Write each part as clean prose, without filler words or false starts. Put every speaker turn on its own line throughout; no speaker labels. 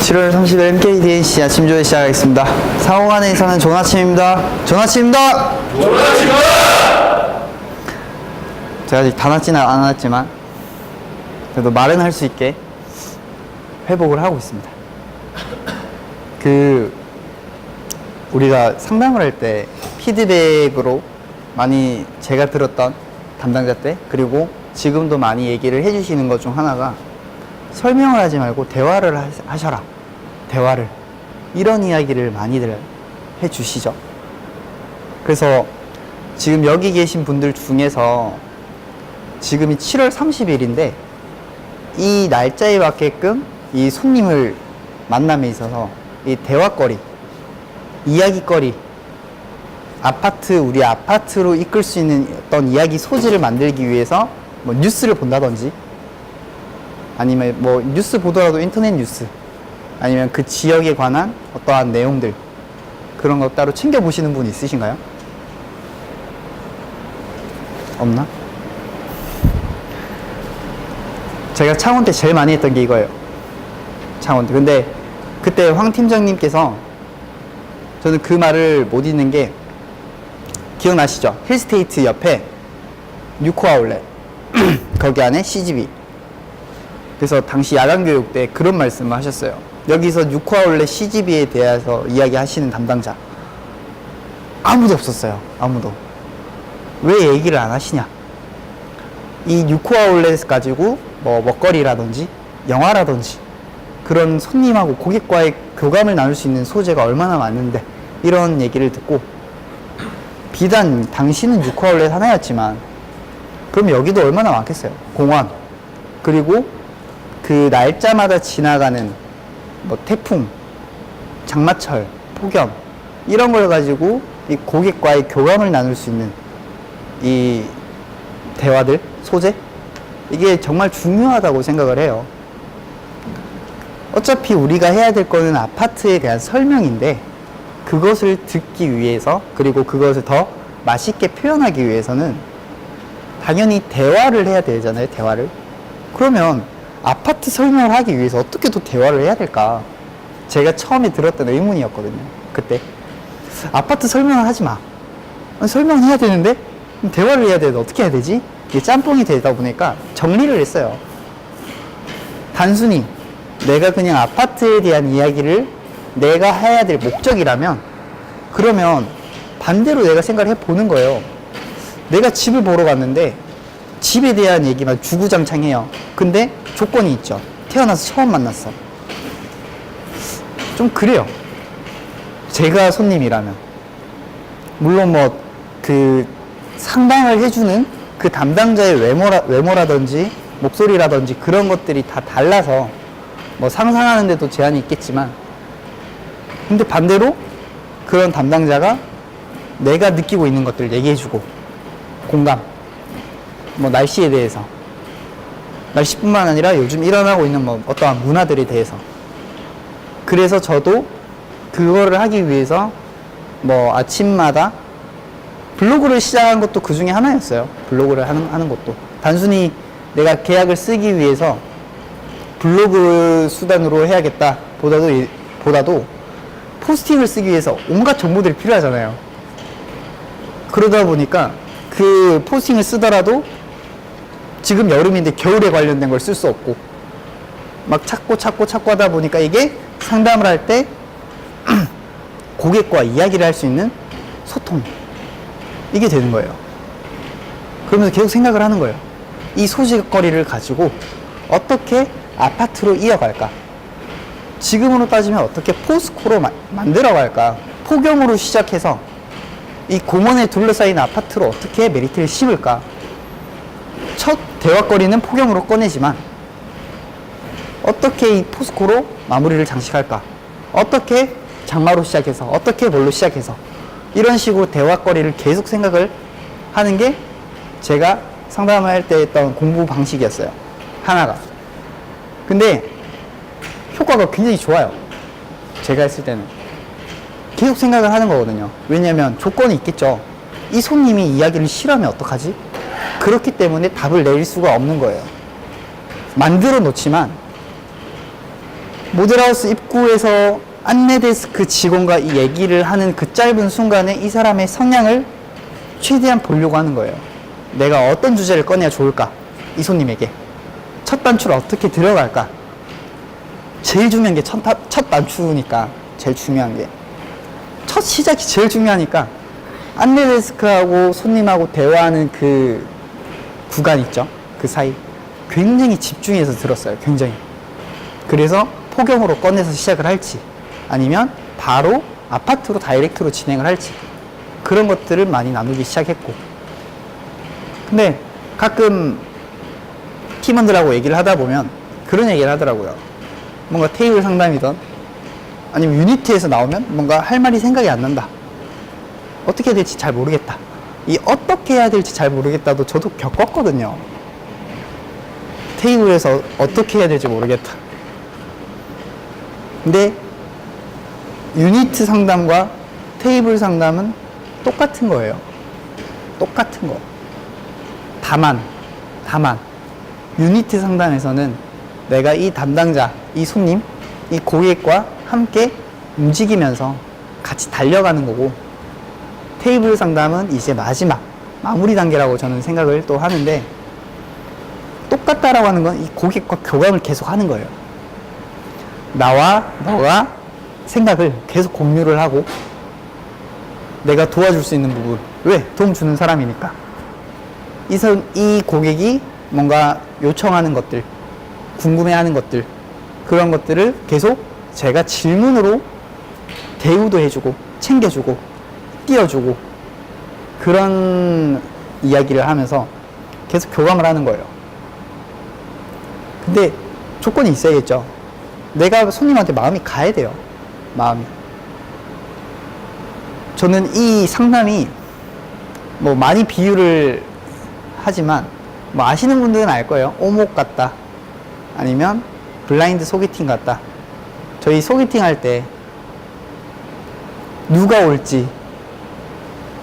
7월 30일 MKDNC 아침 조회 시작하겠습니다. 상호간에 이사는 좋은 아침입니다. 좋은 아침입니다.
좋은 아침입니다.
제가 아직 다 낫지는 않았지만 그래도 말은 할 수 있게 회복을 하고 있습니다. 우리가 상담을 할 때 피드백으로 많이 제가 들었던 담당자 때, 그리고 지금도 많이 얘기를 해주시는 것 중 하나가 설명을 하지 말고 대화를 하셔라. 대화를. 이런 이야기를 많이들 해주시죠. 그래서 지금 여기 계신 분들 중에서 지금이 7월 30일인데 이 날짜에 맞게끔 이 손님을 만남에 있어서 이 대화거리, 이야기거리, 우리 아파트로 이끌 수 있는 어떤 이야기 소지를 만들기 위해서 뭐 뉴스를 본다든지, 아니면 뭐 뉴스 보더라도 인터넷 뉴스, 아니면 그 지역에 관한 어떠한 내용들, 그런 거 따로 챙겨보시는 분 있으신가요? 없나? 제가 창원 때 제일 많이 했던 게 이거예요. 창원 때. 근데 그때 황 팀장님께서, 저는 그 말을 못 잊는 게, 기억나시죠? 힐스테이트 옆에 뉴코 아울렛 거기 안에 CGV. 그래서 당시 야간교육 때 그런 말씀을 하셨어요. 여기서 뉴코 아울렛 CGV에 대해서 이야기하시는 담당자 아무도 없었어요. 아무도. 왜 얘기를 안 하시냐? 이 뉴코 아울렛 가지고 뭐 먹거리라든지 영화라든지 그런 손님하고 고객과의 교감을 나눌 수 있는 소재가 얼마나 많은데, 이런 얘기를 듣고, 비단 당신은 뉴코 아울렛 하나였지만 그럼 여기도 얼마나 많겠어요. 공원, 그리고 그 날짜마다 지나가는 뭐 태풍, 장마철, 폭염, 이런 걸 가지고 이 고객과의 교감을 나눌 수 있는 이 대화들, 소재, 이게 정말 중요하다고 생각을 해요. 어차피 우리가 해야 될 거는 아파트에 대한 설명인데, 그것을 듣기 위해서, 그리고 그것을 더 맛있게 표현하기 위해서는 당연히 대화를 해야 되잖아요. 대화를. 그러면 아파트 설명을 하기 위해서 어떻게 또 대화를 해야 될까? 제가 처음에 들었던 의문이었거든요. 그때 아파트 설명을 하지 마. 설명을 해야 되는데 대화를 해야 되는데 어떻게 해야 되지? 이게 짬뽕이 되다 보니까 정리를 했어요. 단순히 내가 그냥 아파트에 대한 이야기를 내가 해야 될 목적이라면, 그러면 반대로 내가 생각을 해보는 거예요. 내가 집을 보러 갔는데 집에 대한 얘기만 주구장창해요. 근데 조건이 있죠. 태어나서 처음 만났어. 좀 그래요. 제가 손님이라면. 물론 뭐 그 상담을 해주는 그 담당자의 외모라든지 목소리라든지 그런 것들이 다 달라서 뭐 상상하는 데도 제한이 있겠지만, 근데 반대로 그런 담당자가 내가 느끼고 있는 것들을 얘기해주고, 공감, 뭐 날씨에 대해서, 날씨뿐만 아니라 요즘 일어나고 있는 뭐 어떠한 문화들에 대해서. 그래서 저도 그거를 하기 위해서 뭐 아침마다 블로그를 시작한 것도 그 중에 하나였어요. 블로그를 하는 것도 단순히 내가 계약을 쓰기 위해서 블로그 수단으로 해야겠다 보다도 포스팅을 쓰기 위해서 온갖 정보들이 필요하잖아요. 그러다 보니까 그 포스팅을 쓰더라도 지금 여름인데 겨울에 관련된 걸 쓸 수 없고, 막 찾고 하다 보니까 이게 상담을 할 때 고객과 이야기를 할 수 있는 소통, 이게 되는 거예요. 그러면서 계속 생각을 하는 거예요. 이 소식거리를 가지고 어떻게 아파트로 이어갈까? 지금으로 따지면 어떻게 포스코로 만들어갈까? 폭염으로 시작해서 이 공원에 둘러싸인 아파트로 어떻게 메리트를 심을까? 첫 대화거리는 폭염으로 꺼내지만 어떻게 이 포스코로 마무리를 장식할까? 어떻게 장마로 시작해서, 어떻게 뭘로 시작해서, 이런 식으로 대화거리를 계속 생각을 하는 게 제가 상담을 할 때 했던 공부 방식이었어요. 하나가. 근데 효과가 굉장히 좋아요. 제가 했을 때는 계속 생각을 하는 거거든요. 왜냐면 조건이 있겠죠. 이 손님이 이야기를 싫어하면 어떡하지? 그렇기 때문에 답을 내릴 수가 없는 거예요. 만들어 놓지만 모델하우스 입구에서 안내데스크 직원과 이 얘기를 하는 그 짧은 순간에 이 사람의 성향을 최대한 보려고 하는 거예요. 내가 어떤 주제를 꺼내야 좋을까? 이 손님에게. 첫 단추를 어떻게 들어갈까? 제일 중요한 게 첫 단추니까. 제일 중요한 게. 첫 시작이 제일 중요하니까 안내데스크하고 손님하고 대화하는 그 구간 있죠? 그 사이. 굉장히 집중해서 들었어요. 굉장히. 그래서 폭염으로 꺼내서 시작을 할지 아니면 바로 아파트로 다이렉트로 진행을 할지 그런 것들을 많이 나누기 시작했고, 근데 가끔 팀원들하고 얘기를 하다 보면 그런 얘기를 하더라고요. 뭔가 테이블 상담이든 아니면 유니티에서 나오면 뭔가 할 말이 생각이 안 난다. 어떻게 해야 될지 잘 모르겠다. 이 어떻게 해야 될지 잘 모르겠다도 저도 겪었거든요. 테이블에서 어떻게 해야 될지 모르겠다. 근데 유니트 상담과 테이블 상담은 똑같은 거예요. 똑같은 거. 다만 유니트 상담에서는 내가 이 담당자, 이 손님, 이 고객과 함께 움직이면서 같이 달려가는 거고, 테이블 상담은 이제 마무리 단계라고 저는 생각을 또 하는데, 똑같다라고 하는 건 이 고객과 교감을 계속 하는 거예요. 나와 너가 생각을 계속 공유를 하고 내가 도와줄 수 있는 부분, 왜? 도움 주는 사람이니까. 이 고객이 뭔가 요청하는 것들, 궁금해하는 것들, 그런 것들을 계속 제가 질문으로 대우도 해주고 챙겨주고 띄워주고 그런 이야기를 하면서 계속 교감을 하는 거예요. 근데 조건이 있어야겠죠. 내가 손님한테 마음이 가야 돼요. 마음이. 저는 이 상담이 뭐 많이 비유를 하지만 뭐 아시는 분들은 알 거예요. 오목 같다. 아니면 블라인드 소개팅 같다. 저희 소개팅 할 때 누가 올지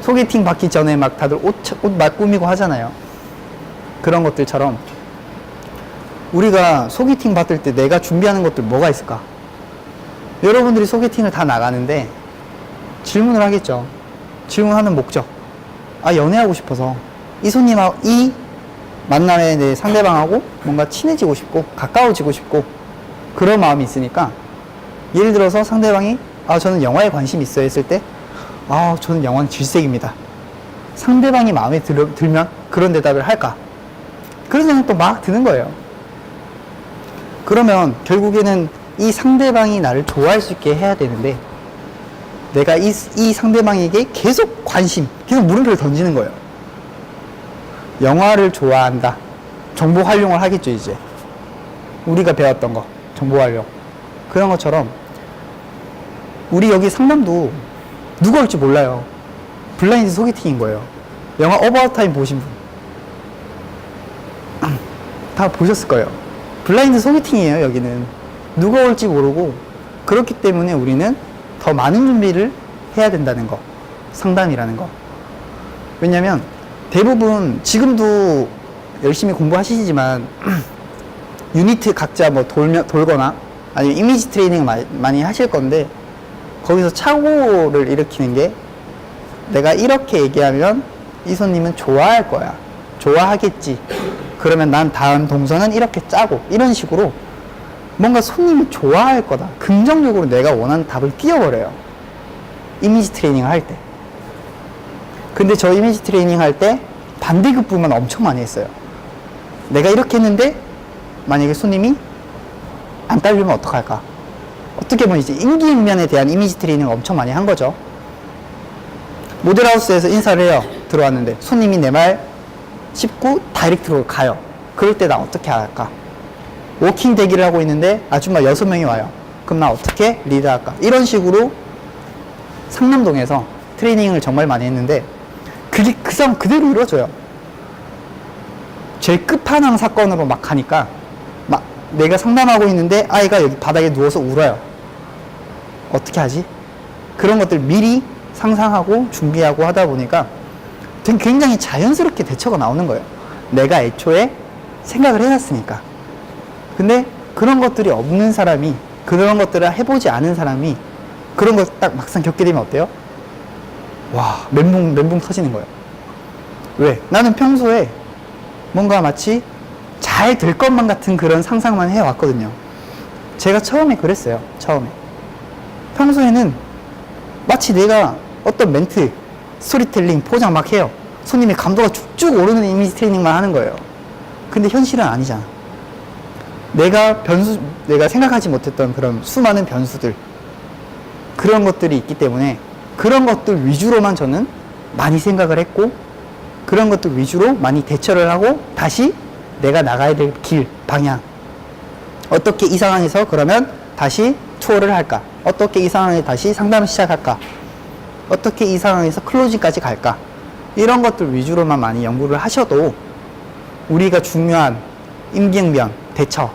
소개팅 받기 전에 막 다들 옷 막 꾸미고 하잖아요. 그런 것들처럼 우리가 소개팅 받을 때 내가 준비하는 것들 뭐가 있을까? 여러분들이 소개팅을 다 나가는데 질문을 하겠죠. 질문하는 목적. 아, 연애하고 싶어서 이 손님하고 이 만남에 내 상대방하고 뭔가 친해지고 싶고 가까워지고 싶고 그런 마음이 있으니까, 예를 들어서 상대방이 아, 저는 영화에 관심이 있어요 했을 때 아, 저는 영화는 질색입니다. 상대방이 마음에 들면 그런 대답을 할까? 그런 생각 또 막 드는 거예요. 그러면 결국에는 이 상대방이 나를 좋아할 수 있게 해야 되는데, 내가 이 상대방에게 계속 계속 물음표를 던지는 거예요. 영화를 좋아한다. 정보 활용을 하겠죠, 이제. 우리가 배웠던 거, 정보 활용. 그런 것처럼, 우리 여기 상담도 누가 올지 몰라요. 블라인드 소개팅인 거예요. 영화 어바웃 타임 보신 분. 다 보셨을 거예요. 블라인드 소개팅이에요, 여기는. 누가 올지 모르고, 그렇기 때문에 우리는 더 많은 준비를 해야 된다는 거. 상담이라는 거. 왜냐면, 대부분, 지금도 열심히 공부하시지만, 유니트 각자 뭐 돌거나, 아니면 이미지 트레이닝을 많이 하실 건데, 거기서 착오를 일으키는 게, 내가 이렇게 얘기하면 이 손님은 좋아할 거야. 좋아하겠지. 그러면 난 다음 동선은 이렇게 짜고, 이런 식으로 뭔가 손님이 좋아할 거다. 긍정적으로 내가 원하는 답을 띄워버려요. 이미지 트레이닝을 할 때. 근데 저 이미지 트레이닝 할 때 반대급부만 엄청 많이 했어요. 내가 이렇게 했는데 만약에 손님이 안 따르면 어떡할까? 어떻게 보면 이제 임기응변에 대한 이미지 트레이닝을 엄청 많이 한 거죠. 모델하우스에서 인사를 해요. 들어왔는데 손님이 내 말 짚고 다이렉트로 가요. 그럴 때 나 어떻게 할까? 워킹 대기를 하고 있는데 아줌마 6명이 와요. 그럼 나 어떻게 리드할까? 이런 식으로 상남동에서 트레이닝을 정말 많이 했는데, 그게 그 상황 그대로 이루어져요. 제일 끝판왕 사건으로 막 가니까, 막 내가 상담하고 있는데 아이가 여기 바닥에 누워서 울어요. 어떻게 하지? 그런 것들 미리 상상하고 준비하고 하다 보니까 굉장히 자연스럽게 대처가 나오는 거예요. 내가 애초에 생각을 해놨으니까. 근데 그런 것들이 없는 사람이 그런 것들을 해보지 않은 사람이 그런 걸 딱 막상 겪게 되면 어때요? 와, 멘붕 터지는 거예요. 왜? 나는 평소에 뭔가 마치 잘 될 것만 같은 그런 상상만 해왔거든요. 제가 처음에 그랬어요. 처음에. 평소에는 마치 내가 어떤 멘트, 스토리텔링, 포장 막 해요. 손님의 감도가 쭉쭉 오르는 이미지 트레이닝만 하는 거예요. 근데 현실은 아니잖아. 내가 생각하지 못했던 그런 수많은 변수들, 그런 것들이 있기 때문에 그런 것들 위주로만 저는 많이 생각을 했고, 그런 것들 위주로 많이 대처를 하고, 다시 내가 나가야 될 길, 방향. 어떻게 이 상황에서 그러면 다시 투어를 할까? 어떻게 이 상황에 다시 상담을 시작할까? 어떻게 이 상황에서 클로징까지 갈까? 이런 것들 위주로만 많이 연구를 하셔도 우리가 중요한 임기응변, 대처,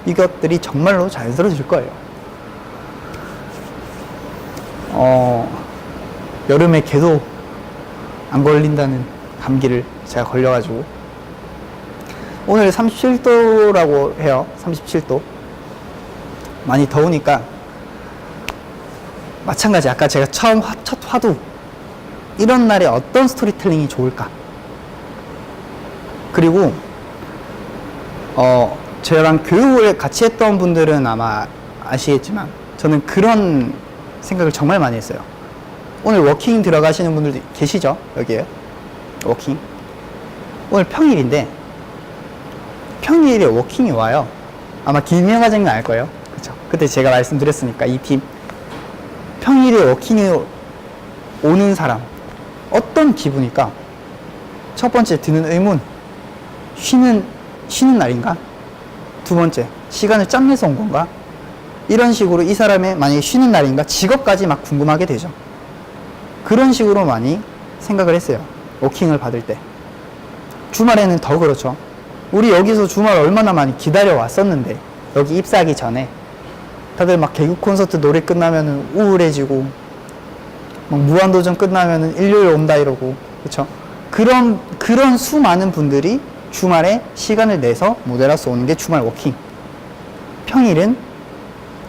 이것들이 정말로 자연스러워질 거예요. 여름에 계속 안 걸린다는 감기를 제가 걸려가지고 오늘 37도라고 해요. 37도. 많이 더우니까 마찬가지 아까 제가 첫 화두 이런 날에 어떤 스토리텔링이 좋을까? 그리고 저랑 교육을 같이 했던 분들은 아마 아시겠지만 저는 그런 생각을 정말 많이 했어요. 오늘 워킹 들어가시는 분들도 계시죠? 여기에 워킹. 오늘 평일인데 평일에 워킹이 와요. 아마 김명 과장님 알 거예요. 그쵸? 그때 제가 말씀드렸으니까 이 팀 평일에 워킹이 오는 사람 어떤 기분일까? 첫 번째 드는 의문, 쉬는 날인가? 두 번째, 시간을 짬내서 온 건가? 이런 식으로 이 사람의 만약에 쉬는 날인가? 직업까지 막 궁금하게 되죠. 그런 식으로 많이 생각을 했어요. 워킹을 받을 때. 주말에는 더 그렇죠. 우리 여기서 주말 얼마나 많이 기다려 왔었는데, 여기 입사하기 전에. 다들 막 개그 콘서트 노래 끝나면은 우울해지고, 막 무한도전 끝나면은 일요일 온다 이러고, 그쵸? 그런 수많은 분들이 주말에 시간을 내서 모델하우스 오는 게 주말 워킹. 평일은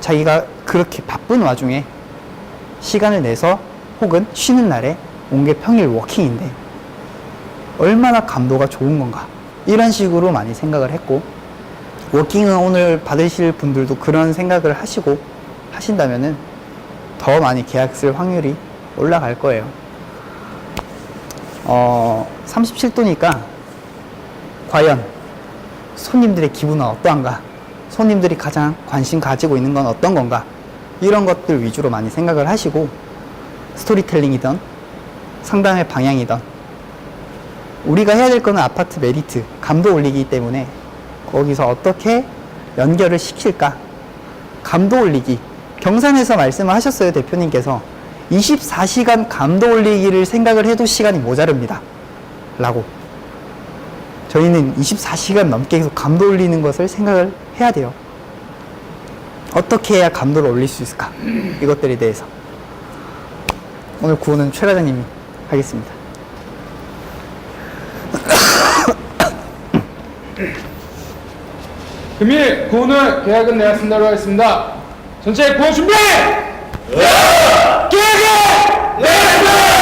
자기가 그렇게 바쁜 와중에 시간을 내서 혹은 쉬는 날에 온 게 평일 워킹인데 얼마나 감도가 좋은 건가, 이런 식으로 많이 생각을 했고, 워킹은 오늘 받으실 분들도 그런 생각을 하시고 하신다면은 더 많이 계약 쓸 확률이 올라갈 거예요. 37도니까 과연 손님들의 기분은 어떠한가? 손님들이 가장 관심 가지고 있는 건 어떤 건가? 이런 것들 위주로 많이 생각을 하시고, 스토리텔링이든 상담의 방향이든 우리가 해야 될 거는 아파트 메리트, 감도 올리기 때문에 거기서 어떻게 연결을 시킬까? 감도 올리기. 경산에서 말씀을 하셨어요, 대표님께서. 24시간 감도 올리기를 생각을 해도 시간이 모자릅니다. 라고. 저희는 24시간 넘게 계속 감도 올리는 것을 생각을 해야 돼요. 어떻게 해야 감도를 올릴 수 있을까? 이것들에 대해서. 오늘 구호는 최 과장님이 하겠습니다.
금일 구호는 계약은 내가 쓴다로 하겠습니다. 전체 구호 준비! 계약은 내가 쓴다!